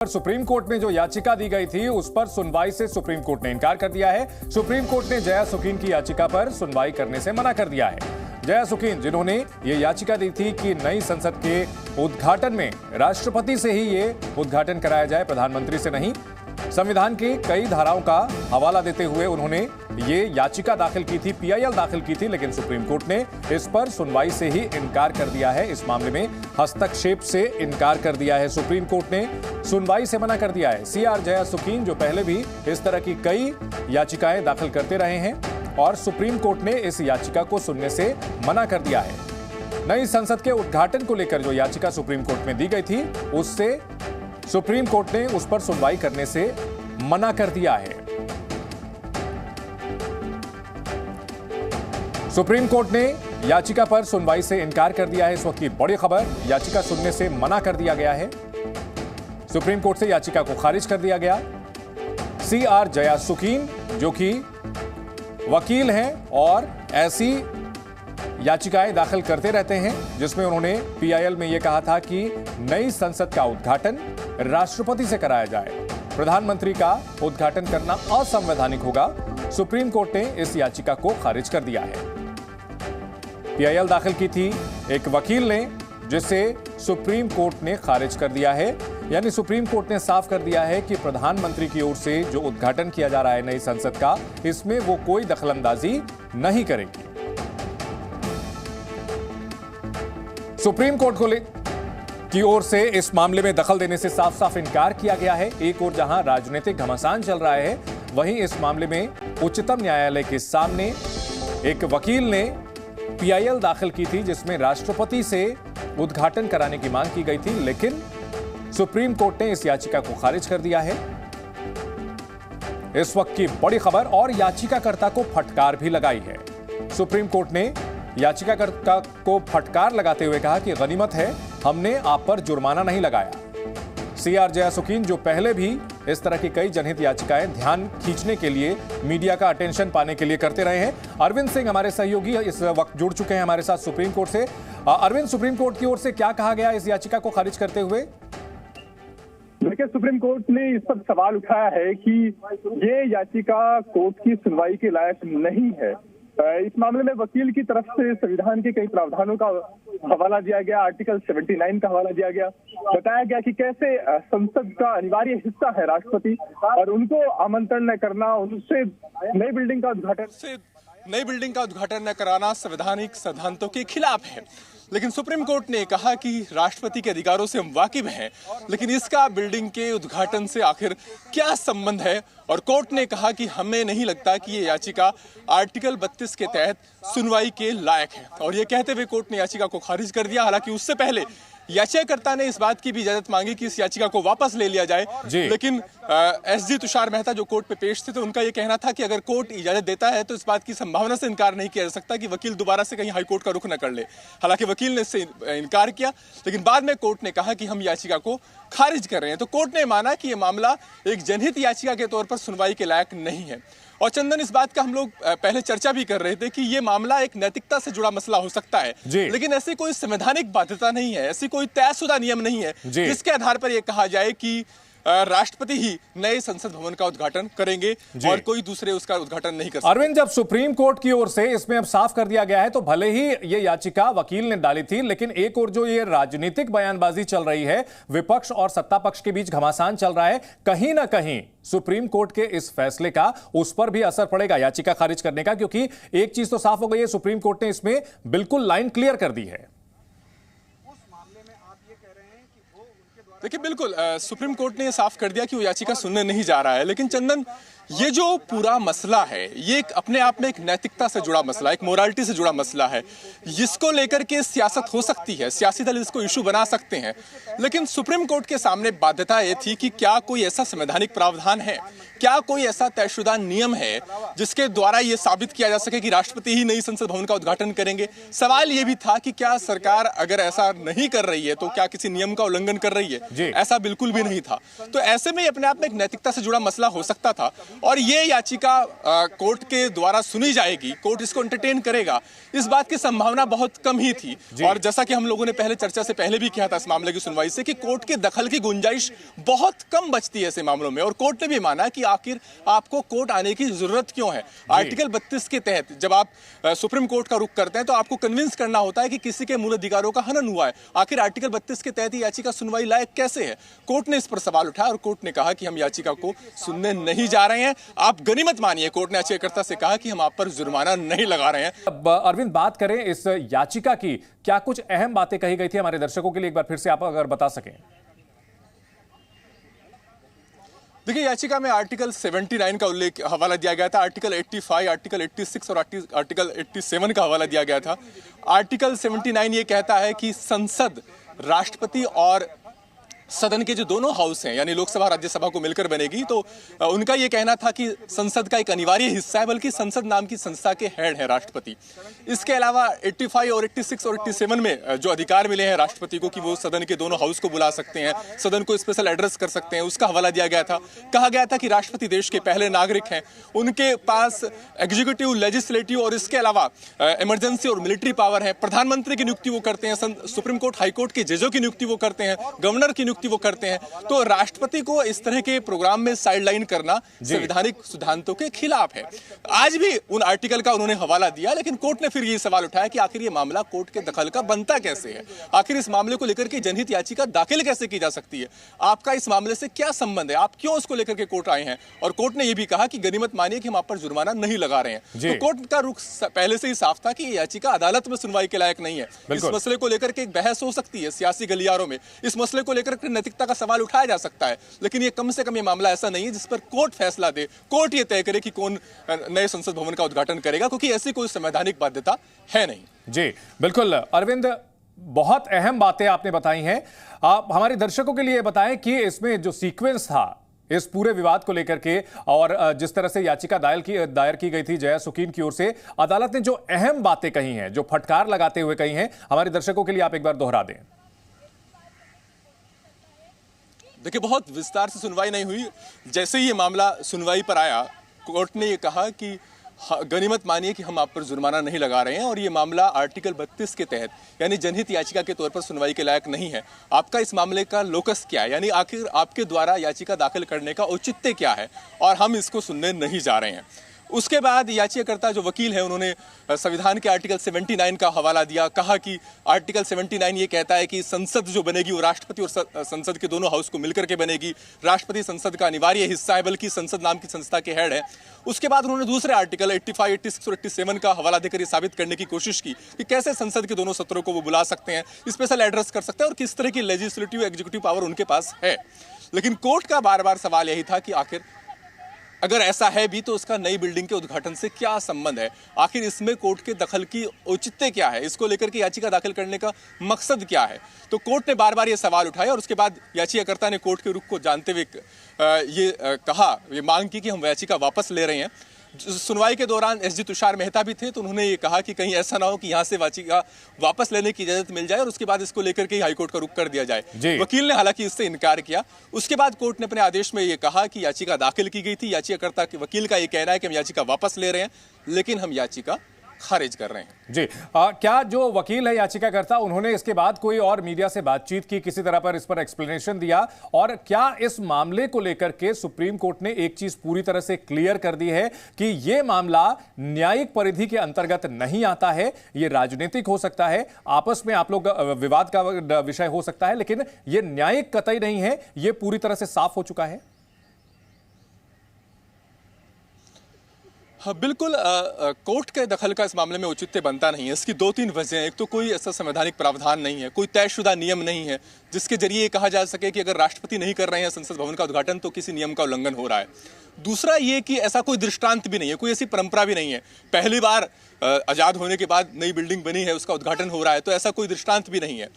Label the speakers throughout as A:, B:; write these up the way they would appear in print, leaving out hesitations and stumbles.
A: Supreme court में जो याचिका दी गई थी उस पर सुनवाई से सुप्रीम कोर्ट ने इनकार कर दिया है। सुप्रीम कोर्ट ने जया सुकीन की याचिका पर सुनवाई करने से मना कर दिया है। जया सुकीन जिन्होंने ये याचिका दी थी कि नई संसद के उद्घाटन में राष्ट्रपति से ही ये उद्घाटन कराया जाए, प्रधानमंत्री से नहीं। संविधान की कई धाराओं का हवाला देते हुए उन्होंने ये याचिका दाखिल की थी, पीआईएल दाखिल की थी, लेकिन सुप्रीम कोर्ट ने इस पर सुनवाई से ही इनकार कर दिया है। इस मामले में हस्तक्षेप से इनकार कर दिया है। सुप्रीम कोर्ट ने सुनवाई से मना कर दिया है। सीआर जया सुकीन जो पहले भी इस तरह की कई याचिकाएं दाखिल करते रहे हैं और सुप्रीम कोर्ट ने इस याचिका को सुनने से मना कर दिया है। नई संसद के उद्घाटन को लेकर जो याचिका सुप्रीम कोर्ट में दी गई थी उससे सुप्रीम कोर्ट ने उस पर सुनवाई करने से मना कर दिया है। सुप्रीम कोर्ट ने याचिका पर सुनवाई से इनकार कर दिया है। इस वक्त की बड़ी खबर, याचिका सुनने से मना कर दिया गया है। सुप्रीम कोर्ट से याचिका को खारिज कर दिया गया। सीआर जया सुकीन जो कि वकील हैं और ऐसी याचिकाएं दाखिल करते रहते हैं जिसमें उन्होंने पीआईएल में यह कहा था कि नई संसद का उद्घाटन राष्ट्रपति से कराया जाए, प्रधानमंत्री का उद्घाटन करना असंवैधानिक होगा। सुप्रीम कोर्ट ने इस याचिका को खारिज कर दिया है। पीआईएल दाखिल की थी एक वकील ने, जिसे सुप्रीम कोर्ट ने खारिज कर दिया है। यानी सुप्रीम कोर्ट ने साफ कर दिया है कि प्रधानमंत्री की ओर से जो उद्घाटन किया जा रहा है नई संसद का, इसमें वो कोई दखलंदाजी नहीं करेगी। सुप्रीम कोर्ट की ओर से इस मामले में दखल देने से साफ साफ इनकार किया गया है। एक ओर जहां राजनीतिक घमासान चल रहा है, वहीं इस मामले में उच्चतम न्यायालय के सामने एक वकील ने पीआईएल दाखिल की थी जिसमें राष्ट्रपति से उद्घाटन कराने की मांग की गई थी, लेकिन सुप्रीम कोर्ट ने इस याचिका को खारिज कर दिया है। इस वक्त की बड़ी खबर, और याचिकाकर्ता को फटकार भी लगाई है। सुप्रीम कोर्ट ने याचिकाकर्ता को फटकार लगाते हुए कहा कि गनीमत है, हमने आप पर जुर्माना नहीं लगाया। सीआर जया सुकीन जो पहले भी इस तरह की कई जनहित याचिकाएं ध्यान खींचने के लिए, मीडिया का अटेंशन पाने के लिए करते रहे हैं। अरविंद सिंह हमारे सहयोगी इस वक्त जुड़ चुके हैं हमारे साथ सुप्रीम कोर्ट से। अरविंद, सुप्रीम कोर्ट की ओर से क्या कहा गया इस याचिका को खारिज करते हुए?
B: देखिए, सुप्रीम कोर्ट ने इस पर सवाल उठाया है कि ये याचिका कोर्ट की सुनवाई के लायक नहीं है। इस मामले में वकील की तरफ से संविधान के कई प्रावधानों का हवाला दिया गया, आर्टिकल 79 का हवाला दिया गया। बताया गया कि कैसे संसद का अनिवार्य हिस्सा है राष्ट्रपति, और उनको आमंत्रण न करना, उनसे नई बिल्डिंग का उद्घाटन न कराना संवैधानिक सिद्धांतों के खिलाफ है। लेकिन सुप्रीम कोर्ट ने कहा कि राष्ट्रपति के अधिकारों से हम वाकिफ हैं, लेकिन इसका बिल्डिंग के उद्घाटन से आखिर क्या संबंध है। और कोर्ट ने कहा कि हमें नहीं लगता कि ये याचिका आर्टिकल 32 के तहत सुनवाई के लायक है, और ये कहते हुए कोर्ट ने याचिका को खारिज कर दिया। हालांकि उससे पहले याचिकाकर्ता ने इस बात की भी इजाजत मांगी कि इस याचिका को वापस ले लिया जाए, लेकिन एसजी तुषार मेहता जो कोर्ट पे पेश थे, तो उनका यह कहना था कि अगर कोर्ट इजाजत देता है तो इस बात की संभावना से इनकार नहीं किया जा सकता कि वकील दोबारा से कहीं हाईकोर्ट का रुख न कर ले। हालांकि वकील ने इससे इनकार किया, लेकिन बाद में कोर्ट ने कहा कि हम याचिका को खारिज कर रहे हैं। तो कोर्ट ने माना कि यह मामला एक जनहित याचिका के तौर पर सुनवाई के लायक नहीं है। और चंदन, इस बात का हम लोग पहले चर्चा भी कर रहे थे कि ये मामला एक नैतिकता से जुड़ा मसला हो सकता है, लेकिन ऐसी कोई संवैधानिक बाध्यता नहीं है, ऐसी कोई तयशुदा नियम नहीं है जिसके आधार पर यह कहा जाए कि राष्ट्रपति ही नए संसद भवन का उद्घाटन करेंगे और कोई दूसरे उसका उद्घाटन नहीं कर सकते।
A: अरविंद, जब सुप्रीम कोर्ट की ओर से इसमें अब साफ कर दिया गया है, तो भले ही ये याचिका वकील ने डाली थी, लेकिन एक और जो ये राजनीतिक बयानबाजी चल रही है, विपक्ष और सत्ता पक्ष के बीच घमासान चल रहा है, कहीं ना कहीं सुप्रीम कोर्ट के इस फैसले का उस पर भी असर पड़ेगा याचिका खारिज करने का, क्योंकि एक चीज तो साफ हो गई है, सुप्रीम कोर्ट ने इसमें बिल्कुल लाइन क्लियर कर दी है।
C: देखिए, बिल्कुल सुप्रीम कोर्ट ने साफ कर दिया कि वो याचिका सुनने नहीं जा रहा है। लेकिन चंदन, ये जो पूरा मसला है, ये अपने आप में एक नैतिकता से जुड़ा मसला, एक मोरालिटी से जुड़ा मसला है, जिसको लेकर के सियासत हो सकती है, सियासी दल इसको इशू बना सकते हैं। लेकिन सुप्रीम कोर्ट के सामने बाध्यता ये थी कि क्या कोई ऐसा संवैधानिक प्रावधान है, क्या कोई ऐसा तयशुदा नियम है जिसके द्वारा ये साबित किया जा सके कि राष्ट्रपति ही नई संसद भवन का उद्घाटन करेंगे। सवाल ये भी था कि क्या सरकार अगर ऐसा नहीं कर रही है तो क्या किसी नियम का उल्लंघन कर रही है? ऐसा बिल्कुल भी नहीं था। तो ऐसे में अपने आप में एक नैतिकता से जुड़ा मसला हो सकता था। और ये याचिका कोर्ट के द्वारा सुनी जाएगी, कोर्ट इसको एंटरटेन करेगा, इस बात की संभावना बहुत कम ही थी। और जैसा कि हम लोगों ने पहले चर्चा से पहले भी किया था इस मामले की सुनवाई से कि कोर्ट के दखल की गुंजाइश बहुत कम बचती है ऐसे मामलों में, और कोर्ट ने भी माना कि आखिर आपको कोर्ट आने की जरूरत क्यों है। आर्टिकल 32 के तहत जब आप सुप्रीम कोर्ट का रुख करते हैं तो आपको कन्विंस करना होता है कि किसी के मूल अधिकारों का हनन हुआ है। आखिर आर्टिकल 32 के तहत याचिका सुनवाई लायक कैसे है? कोर्ट ने इस पर सवाल उठाया और कोर्ट ने कहा कि हम याचिका को सुनने नहीं जा रहे हैं। आप गनीमत मानिए, कोर्ट ने याचिकाकर्ता से कहा कि हम आप पर जुर्माना नहीं लगा रहे हैं।
A: अब अरविंद, बात करें इस याचिका की, क्या कुछ अहम बातें कही गई थी हमारे दर्शकों के लिए, एक बार फिर से आप अगर बता सकें।
C: देखिए, याचिका में आर्टिकल 79 का उल्लेख हवाला दिया गया था, आर्टिकल 85, आर्टिकल 86 और आर्टिकल 87 का हवाला दिया गया था। आर्टिकल 79 ये कहता है कि संसद, राष्ट्रपति और सदन के जो दोनों हाउस हैं यानी लोकसभा राज्यसभा को मिलकर बनेगी, तो उनका यह कहना था कि संसद का एक अनिवार्य हिस्सा है, बल्कि संसद नाम की संस्था के हेड है राष्ट्रपति। इसके अलावा 85 और 86 और 87 में जो अधिकार मिले हैं राष्ट्रपति को कि वो सदन के दोनों हाउस को बुला सकते हैं, सदन को स्पेशल एड्रेस कर सकते हैं, उसका हवाला दिया गया था। कहा गया था कि राष्ट्रपति देश के पहले नागरिक हैं, उनके पास एग्जीक्यूटिव, लेजिस्लेटिव और इसके अलावा इमरजेंसी और मिलिट्री पावर है। प्रधानमंत्री की नियुक्ति वो करते हैं, सुप्रीम कोर्ट, हाईकोर्ट के जजों की नियुक्ति वो करते हैं, गवर्नर की वो करते हैं। तो राष्ट्रपति को इस तरह के प्रोग्राम में साइडलाइन करना संवैधानिक सिद्धांतों के खिलाफ है। आज भी उन आर्टिकल का उन्होंने हवाला दिया, लेकिन कोर्ट ने फिर ये सवाल उठाया कि आखिर ये मामला कोर्ट के दखल का बनता कैसे है, आखिर इस मामले को लेकर के जनहित याचिका दाखिल कैसे की जा सकती है, आपका इस मामले से क्या संबंध है, आप क्यों उसको लेकर के कोर्ट आए हैं। और कोर्ट ने यह भी कहा कि गनीमत मानिए कि हम आप पर जुर्माना नहीं लगा रहे हैं। तो कोर्ट का रुख पहले से ही साफ था कि ये याचिका अदालत में सुनवाई के लायक नहीं है। इस मसले को लेकर के एक बहस हो सकती है सियासी गलियारों में, इस मसले को लेकर के नैतिकता का सवाल उठाया जा सकता है, लेकिन ये कम से कम ये मामला ऐसा नहीं है जिस पर कोर्ट फैसला दे, कोर्ट ये तय करे कि कौन नए संसद भवन का उद्घाटन करेगा, क्योंकि ऐसी कोई संवैधानिक बाध्यता है नहीं।
A: जी बिल्कुल अरविंद, बहुत अहम बातें आपने बताई हैं। आप हमारे दर्शकों के लिए बताएं कि इसमें जो सीक्वेंस था इस पूरे विवाद को लेकर के, और जिस तरह से याचिका दायर की गई थी जया सुकीन की ओर से, अदालत ने जो अहम बातें कही हैं, जो फटकार लगाते हुए कही हैं, हमारे दर्शकों के लिए आप एक बार दोहरा दें।
C: देखिए, बहुत विस्तार से सुनवाई नहीं हुई। जैसे ही ये मामला सुनवाई पर आया, कोर्ट ने ये कहा कि गनीमत मानिए कि हम आप पर जुर्माना नहीं लगा रहे हैं और ये मामला आर्टिकल 32 के तहत यानी जनहित याचिका के तौर पर सुनवाई के लायक नहीं है। आपका इस मामले का लोकस क्या है, यानी आखिर आपके द्वारा याचिका दाखिल करने का औचित्य क्या है, और हम इसको सुनने नहीं जा रहे हैं। उसके बाद याचिकाकर्ता जो वकील है उन्होंने संविधान के आर्टिकल 79 का हवाला दिया। कहा कि आर्टिकल 79 ये कहता है कि संसद जो बनेगी वो राष्ट्रपति और संसद के दोनों हाउस को मिलकर के बनेगी। राष्ट्रपति संसद का अनिवार्य हिस्सा है, बल्कि संसद नाम की संस्था के हेड है। उसके बाद उन्होंने दूसरे आर्टिकल 85, 86 और 87 का हवाला देकर ये साबित करने की कोशिश की कि कैसे संसद के दोनों सत्रों को वो बुला सकते हैं, स्पेशल एड्रेस कर सकते हैं और किस तरह की लेजिस्लेटिव एग्जीक्यूटिव पावर उनके पास है। लेकिन कोर्ट का बार बार सवाल यही था कि आखिर अगर ऐसा है भी तो उसका नई बिल्डिंग के उद्घाटन से क्या संबंध है, आखिर इसमें कोर्ट के दखल की औचित्य क्या है, इसको लेकर के याचिका दाखिल करने का मकसद क्या है। तो कोर्ट ने बार बार ये सवाल उठाया और उसके बाद याचिकाकर्ता ने कोर्ट के रुख को जानते हुए ये मांग की कि हम याचिका वापस ले रहे हैं। सुनवाई के दौरान एसजी तुषार मेहता भी थे, तो उन्होंने ये कहा कि कहीं ऐसा ना हो कि यहाँ से याचिका वापस लेने की इजाजत मिल जाए और उसके बाद इसको लेकर के हाईकोर्ट का रुख कर दिया जाए। वकील ने हालांकि इससे इनकार किया। उसके बाद कोर्ट ने अपने आदेश में ये कहा कि याचिका दाखिल की गई थी, याचिकाकर्ता के वकील का ये कहना है कि हम याचिका वापस ले रहे हैं, लेकिन हम याचिका खारिज कर रहे हैं।
A: जी क्या जो वकील है याचिकाकर्ता, उन्होंने इसके बाद कोई और मीडिया से बातचीत की, किसी तरह पर इस पर एक्सप्लेनेशन दिया, और क्या इस मामले को लेकर के सुप्रीम कोर्ट ने एक चीज पूरी तरह से क्लियर कर दी है कि यह मामला न्यायिक परिधि के अंतर्गत नहीं आता है, यह राजनीतिक हो सकता है, आपस में आप लोग विवाद का विषय हो सकता है, लेकिन यह न्यायिक कतई नहीं है, यह पूरी तरह से साफ हो चुका है?
C: हाँ बिल्कुल, कोर्ट के दखल का इस मामले में औचित्य बनता नहीं है। इसकी दो तीन वजह हैं। एक तो कोई ऐसा संवैधानिक प्रावधान नहीं है, कोई तयशुदा नियम नहीं है जिसके जरिए कहा जा सके कि अगर राष्ट्रपति नहीं कर रहे हैं संसद भवन का उद्घाटन तो किसी नियम का उल्लंघन हो रहा है। दूसरा ये कि ऐसा कोई दृष्टांत भी नहीं है, कोई ऐसी परंपरा भी नहीं है। पहली बार आजाद होने के बाद नई बिल्डिंग बनी है, उसका उद्घाटन हो रहा है, तो ऐसा कोई दृष्टांत भी नहीं है।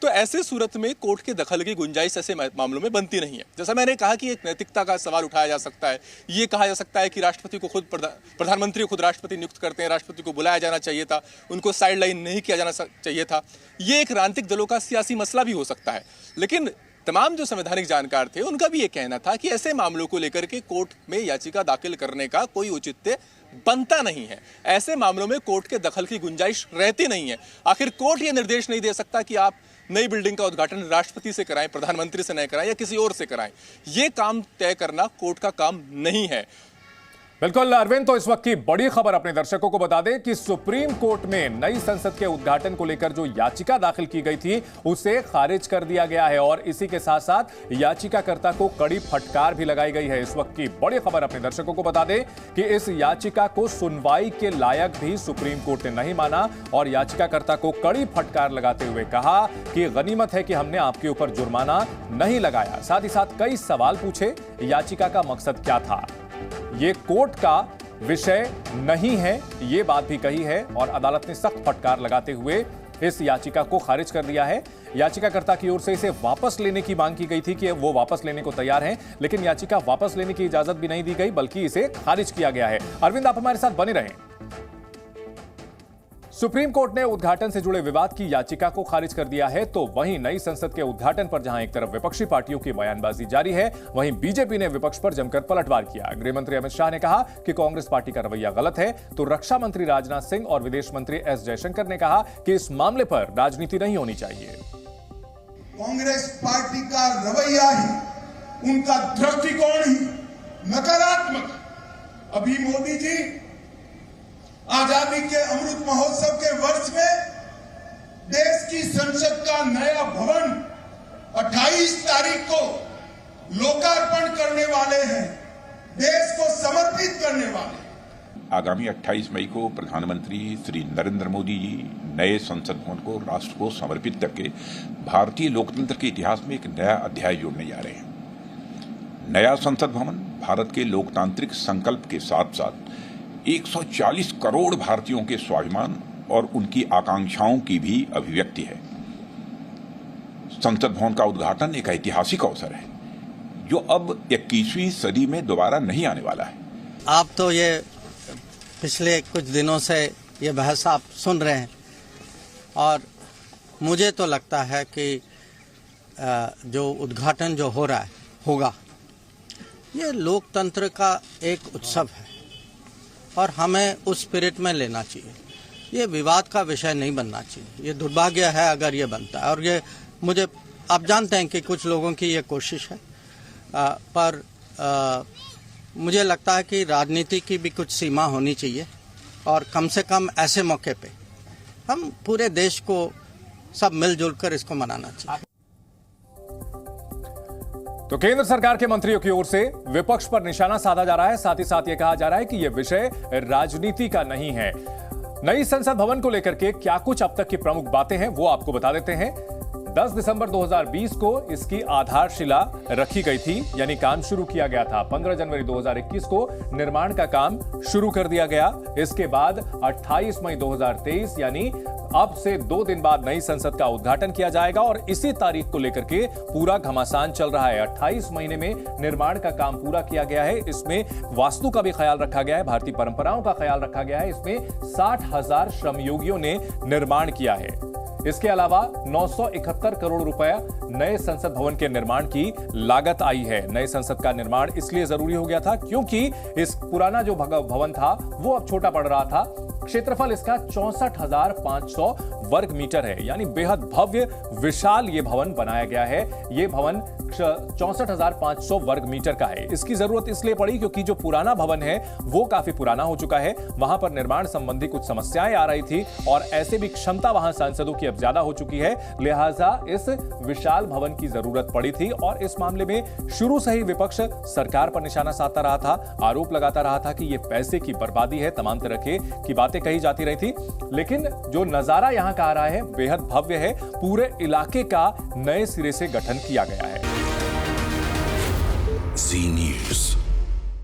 C: तो ऐसे सूरत में कोर्ट के दखल की गुंजाइश ऐसे मामलों में बनती नहीं है। जैसा मैंने कहा कि एक नैतिकता का सवाल उठाया जा सकता है। ये कहा जा सकता है कि राष्ट्रपति को खुद प्रधानमंत्री खुद राष्ट्रपति नियुक्त करते हैं, राष्ट्रपति को बुलाया जाना चाहिए था, उनको साइड लाइन नहीं किया जाना चाहिए था। ये एक राजनीतिक दलों का सियासी मसला भी हो सकता है। लेकिन तमाम जो संवैधानिक जानकार थे उनका भी ये कहना था कि ऐसे मामलों को लेकर के कोर्ट में याचिका दाखिल करने का कोई औचित्य बनता नहीं है। ऐसे मामलों में कोर्ट के दखल की गुंजाइश रहती नहीं है। आखिर कोर्ट ये निर्देश नहीं दे सकता कि आप नई बिल्डिंग का उद्घाटन राष्ट्रपति से कराएं, प्रधानमंत्री से न कराएं या किसी और से कराएं। ये काम तय करना कोर्ट का काम नहीं है।
A: बिल्कुल अरविंद, तो इस वक्त की बड़ी खबर अपने दर्शकों को बता दें कि सुप्रीम कोर्ट में नई संसद के उद्घाटन को लेकर जो याचिका दाखिल की गई थी उसे खारिज कर दिया गया है और इसी के साथ साथ याचिकाकर्ता को कड़ी फटकार भी लगाई गई है। इस वक्त की बड़ी खबर अपने दर्शकों को बता दें कि इस याचिका को सुनवाई के लायक भी सुप्रीम कोर्ट ने नहीं माना और याचिकाकर्ता को कड़ी फटकार लगाते हुए कहा कि गनीमत है कि हमने आपके ऊपर जुर्माना नहीं लगाया। साथ ही साथ कई सवाल पूछे, याचिका का मकसद क्या था, ये कोर्ट का विषय नहीं है, ये बात भी कही है और अदालत ने सख्त फटकार लगाते हुए इस याचिका को खारिज कर दिया है। याचिकाकर्ता की ओर से इसे वापस लेने की मांग की गई थी कि वो वापस लेने को तैयार हैं, लेकिन याचिका वापस लेने की इजाजत भी नहीं दी गई बल्कि इसे खारिज किया गया है। अरविंद, आप हमारे साथ बने रहें। सुप्रीम कोर्ट ने उद्घाटन से जुड़े विवाद की याचिका को खारिज कर दिया है, तो वहीं नई संसद के उद्घाटन पर जहां एक तरफ विपक्षी पार्टियों की बयानबाजी जारी है, वहीं बीजेपी ने विपक्ष पर जमकर पलटवार किया। गृह मंत्री अमित शाह ने कहा कि कांग्रेस पार्टी का रवैया गलत है, तो रक्षा मंत्री राजनाथ सिंह और विदेश मंत्री एस जयशंकर ने कहा कि इस मामले पर राजनीति नहीं होनी चाहिए।
D: कांग्रेस पार्टी का रवैया ही, उनका दृष्टिकोण ही नकारात्मक। अभी मोदी जी आजादी के अमृत महोत्सव के वर्ष में देश की संसद का नया भवन 28 तारीख को लोकार्पण करने वाले हैं, देश को समर्पित करने वाले।
E: आगामी 28 मई को प्रधानमंत्री श्री नरेंद्र मोदी जी नए संसद भवन को राष्ट्र को समर्पित करके भारतीय लोकतंत्र के इतिहास में एक नया अध्याय जोड़ने जा रहे हैं। नया संसद भवन भारत के लोकतांत्रिक संकल्प के साथ साथ 140 करोड़ भारतीयों के स्वाभिमान और उनकी आकांक्षाओं की भी अभिव्यक्ति है। संसद भवन का उद्घाटन एक ऐतिहासिक अवसर है जो अब 21वीं सदी में दोबारा नहीं आने वाला है।
F: आप तो ये पिछले कुछ दिनों से ये बहस आप सुन रहे हैं और मुझे तो लगता है कि जो उद्घाटन जो हो रहा है होगा, ये लोकतंत्र का एक उत्सव है और हमें उस स्पिरिट में लेना चाहिए। ये विवाद का विषय नहीं बनना चाहिए। ये दुर्भाग्य है अगर ये बनता है और ये मुझे आप जानते हैं कि कुछ लोगों की ये कोशिश है, पर मुझे लगता है कि राजनीति की भी कुछ सीमा होनी चाहिए और कम से कम ऐसे मौके पे हम पूरे देश को सब मिलजुल कर इसको मनाना चाहिए।
A: तो केंद्र सरकार के मंत्रियों की ओर से विपक्ष पर निशाना साधा जा रहा है, साथ ही साथ यह कहा जा रहा है कि यह विषय राजनीति का नहीं है। नई संसद भवन को लेकर के क्या कुछ अब तक की प्रमुख बातें हैं वो आपको बता देते हैं। 10 दिसंबर 2020 को इसकी आधारशिला रखी गई थी, यानी काम शुरू किया गया था। 15 जनवरी 2021 को निर्माण का काम शुरू कर दिया गया। इसके बाद 28 मई 2023 यानी अब से 2 दिन बाद नई संसद का उद्घाटन किया जाएगा और इसी तारीख को लेकर के पूरा घमासान चल रहा है। 28 महीने में निर्माण का काम पूरा किया गया है। इसमें वास्तु का भी ख्याल रखा गया है, भारतीय परंपराओं का ख्याल रखा गया है। इसमें 60,000 श्रमयोगियों ने निर्माण किया है। इसके अलावा 971 करोड़ रुपए नए संसद भवन के निर्माण की लागत आई है। नए संसद का निर्माण इसलिए जरूरी हो गया था क्योंकि इस पुराना जो भवन था वो अब छोटा पड़ रहा था। क्षेत्रफल इसका 64,500 वर्ग मीटर है, यानी बेहद भव्य विशाल ये भवन बनाया गया है। ये भवन 64,500 वर्ग मीटर का है। इसकी जरूरत इसलिए पड़ी क्योंकि जो पुराना भवन है वो काफी पुराना हो चुका है। वहां पर निर्माण संबंधी कुछ समस्याएं आ रही थी और ऐसे भी क्षमता वहां सांसदों की अब ज्यादा हो चुकी है, लिहाजा इस विशाल भवन की जरूरत पड़ी थी। और इस मामले में शुरू से ही विपक्ष सरकार पर निशाना साधता रहा था, आरोप लगाता रहा था कि यह पैसे की बर्बादी है, तमाम तरह की बातें कही जाती रही थी। लेकिन जो नजारा यहां का आ रहा है बेहद भव्य है। पूरे इलाके का नए सिरे से गठन किया गया है।
G: Zee News.